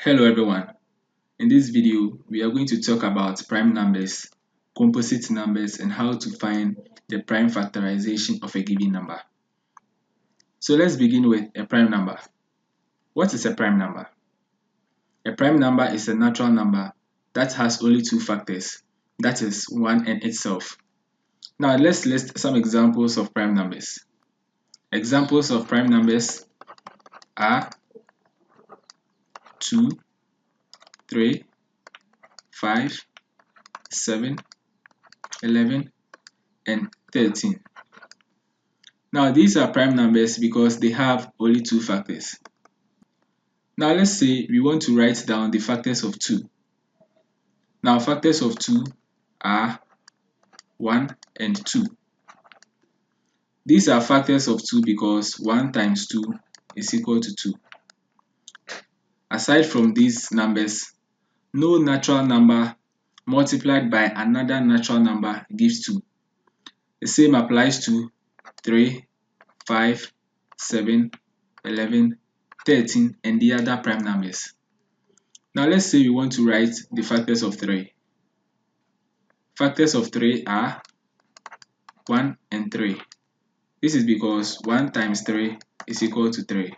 Hello everyone. In this video, we are going to talk about prime numbers, composite numbers, and how to find the prime factorization of a given number. So let's begin with a prime number. What is a prime number? A prime number is a natural number that has only two factors, that is 1 and itself. Now let's list some examples of prime numbers. Examples of prime numbers are 2, 3, 5, 7, 11, and 13. Now these are prime numbers because they have only two factors. Now let's say we want to write down the factors of 2. Now factors of 2 are 1 and 2. These are factors of 2 because 1 times 2 is equal to 2. Aside from these numbers, no natural number multiplied by another natural number gives 2. The same applies to 3, 5, 7, 11, 13, and the other prime numbers. Now let's say we want to write the factors of 3. Factors of 3 are 1 and 3. This is because 1 times 3 is equal to 3.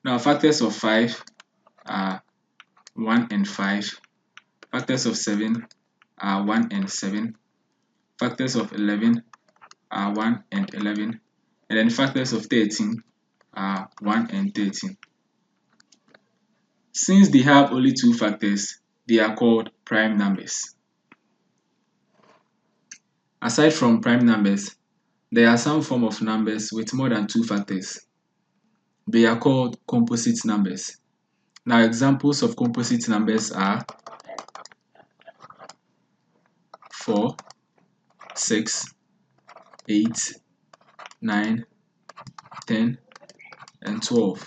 Now factors of 5 are 1 and 5. Factors of 7 are 1 and 7. Factors of 11 are 1 and 11. And then factors of 13 are 1 and 13. Since they have only two factors, they are called prime numbers. Aside from prime numbers, there are some form of numbers with more than two factors. They are called composite numbers. Now examples of composite numbers are 4, 6, 8, 9, 10, and 12.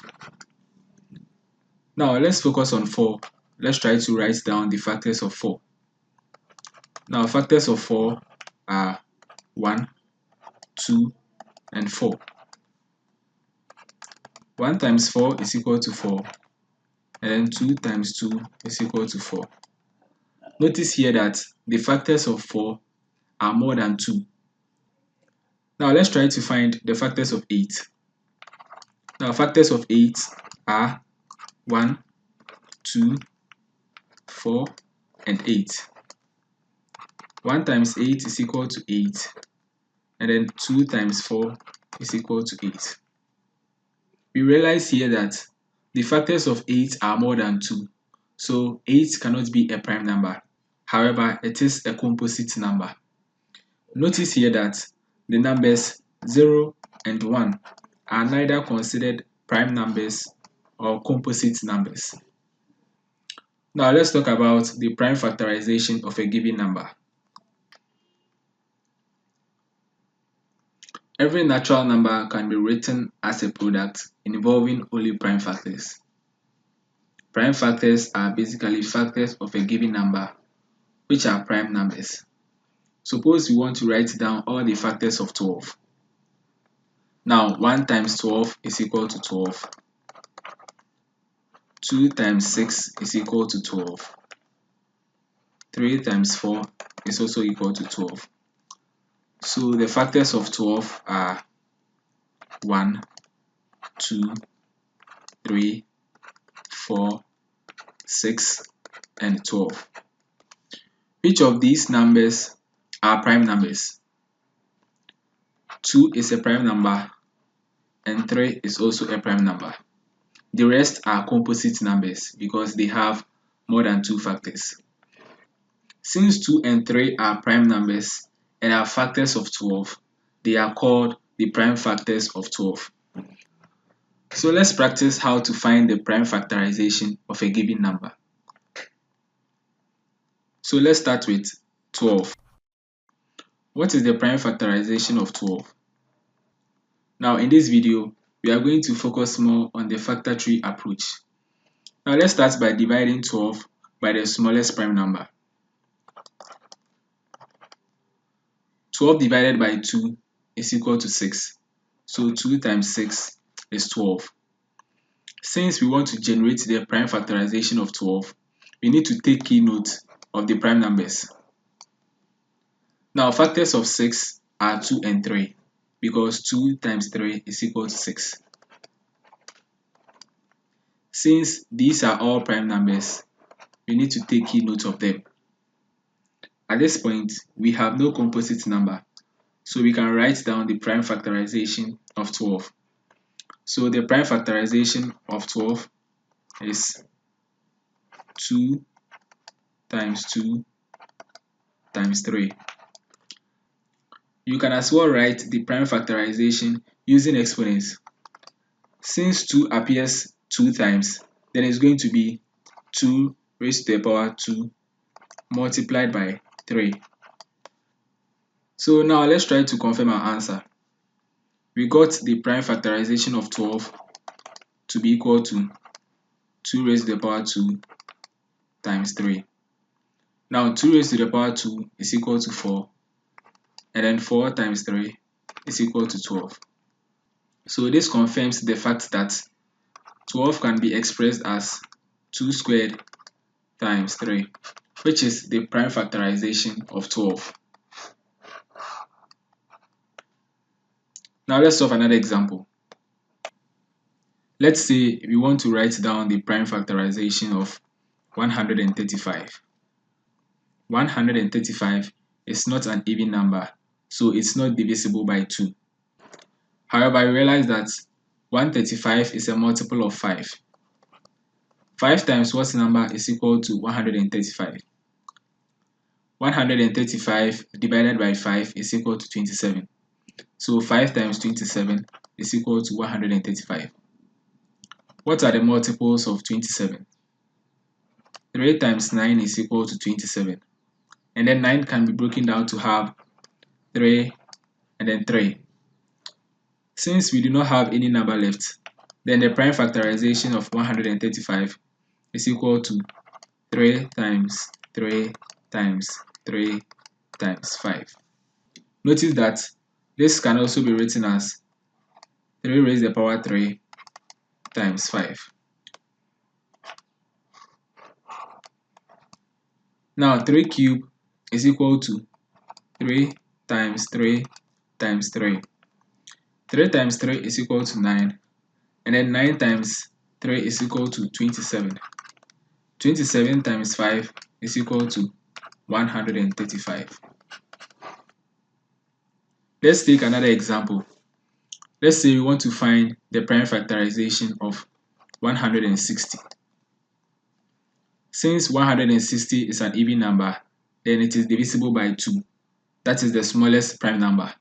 Now let's focus on 4. Let's try to write down the factors of 4. Now factors of 4 are 1, 2, and 4. 1 times 4 is equal to 4, and then 2 times 2 is equal to 4. Notice here that the factors of 4 are more than 2. Now let's try to find the factors of 8. Now factors of 8 are 1, 2, 4, and 8. 1 times 8 is equal to 8, and then 2 times 4 is equal to 8. We realize here that the factors of 8 are more than 2, so 8 cannot be a prime number. However, it is a composite number. Notice here that the numbers 0 and 1 are neither considered prime numbers or composite numbers. Now let's talk about the prime factorization of a given number. Every natural number can be written as a product involving only prime factors. Prime factors are basically factors of a given number which are prime numbers. Suppose we want to write down all the factors of 12. Now 1 times 12 is equal to 12. 2 times 6 is equal to 12. 3 times 4 is also equal to 12. So the factors of 12 are 1, 2, 3, 4, 6, and 12. Which of these numbers are prime numbers? 2 is a prime number and 3 is also a prime number. The rest are composite numbers because they have more than two factors. Since 2 and 3 are prime numbers and are factors of 12, they are called the prime factors of 12. So let's practice how to find the prime factorization of a given number. So let's start with 12. What is the prime factorization of 12? Now in this video, we are going to focus more on the factor tree approach. Now let's start by dividing 12 by the smallest prime number. 12 divided by 2 is equal to 6. So 2 times 6 is 12. Since we want to generate the prime factorization of 12, we need to take key note of the prime numbers. Now, factors of 6 are 2 and 3 because 2 times 3 is equal to 6. Since these are all prime numbers, we need to take key note of them. At this point, we have no composite number, so we can write down the prime factorization of 12. So the prime factorization of 12 is 2 times 2 times 3. You can as well write the prime factorization using exponents. Since 2 appears 2 times, then it's going to be 2 raised to the power 2 multiplied by 3. So now let's try to confirm our answer. We got the prime factorization of 12 to be equal to 2 raised to the power 2 times 3. Now 2 raised to the power 2 is equal to 4, and then 4 times 3 is equal to 12. So this confirms the fact that 12 can be expressed as 2 squared times 3, which is the prime factorization of 12. Now let's solve another example. Let's say we want to write down the prime factorization of 135. 135 is not an even number, so it's not divisible by 2. However, I realize that 135 is a multiple of 5. 5 times what number is equal to 135? 135 divided by 5 is equal to 27. So 5 times 27 is equal to 135. What are the multiples of 27? 3 times 9 is equal to 27. And then 9 can be broken down to have 3 and then 3. Since we do not have any number left, then the prime factorization of 135 is equal to 3 times 3 times 3 times 5. Notice that this can also be written as 3 raised to the power 3 times 5. Now 3 cubed is equal to 3 times 3 times 3. 3 times 3 is equal to 9, and then 9 times 3 is equal to 27. 27 times 5 is equal to 135. Let's take another example. Let's say we want to find the prime factorization of 160. Since 160 is an even number, then it is divisible by 2. That is the smallest prime number.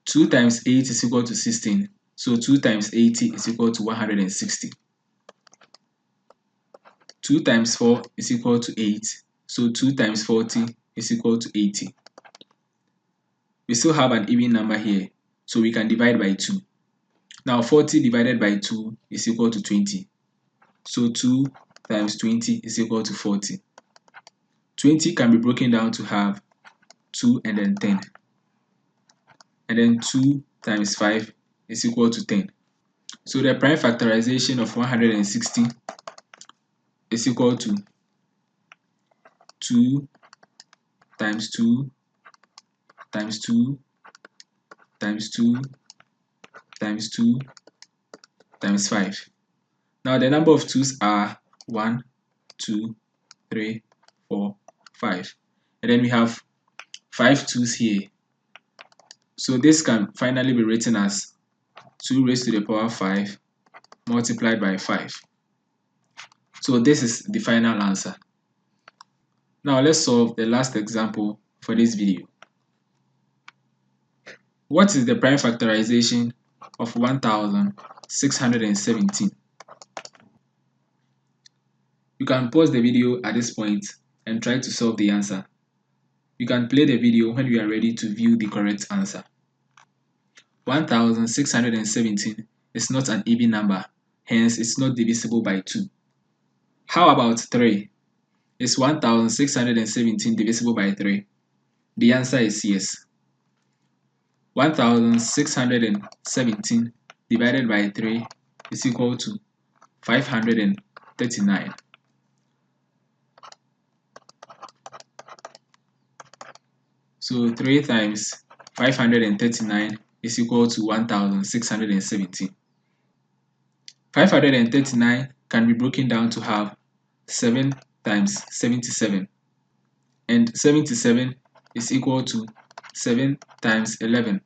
2 times 8 is equal to 16, so 2 times 80 is equal to 160. 2 times 4 is equal to 8, so 2 times 40 is equal to 80. We still have an even number here, so we can divide by 2. Now 40 divided by 2 is equal to 20, so 2 times 20 is equal to 40. 20 can be broken down to have 2 and then 10. And then 2 times 5 is equal to 10. So the prime factorization of 160 is equal to 2 times 2 times 2 times 2 times 2 times 5. Now the number of 2's are 1, 2, 3, 4, 5. And then we have 5 2's here. So this can finally be written as 2 raised to the power 5 multiplied by 5. So this is the final answer. Now let's solve the last example for this video. What is the prime factorization of 1617? You can pause the video at this point and try to solve the answer. You can play the video when you are ready to view the correct answer. 1617 is not an even number, hence it's not divisible by 2. How about 3? Is 1617 divisible by 3? The answer is yes. 1617 divided by 3 is equal to 539. So 3 times 539 is equal to 1617. 539 can be broken down to have 7 times 77, and 77 is equal to 7 times 11.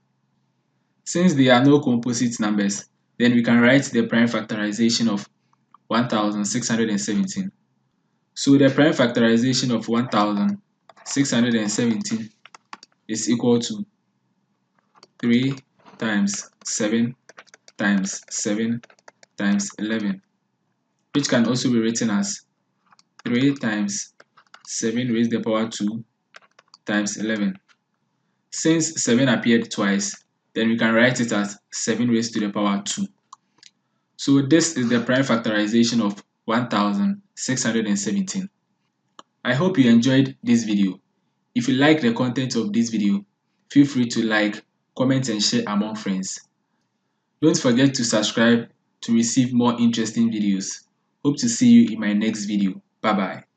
Since there are no composite numbers, then we can write the prime factorization of 1617. So the prime factorization of 1617 is equal to 3 times 7 times 7 times 11, which can also be written as 3 times 7 raised to the power 2 times 11. Since 7 appeared twice, then we can write it as 7 raised to the power 2. So this is the prime factorization of 1617. I hope you enjoyed this video. If you like the content of this video, feel free to like, comment and share among friends. Don't forget to subscribe to receive more interesting videos. Hope to see you in my next video. Bye bye.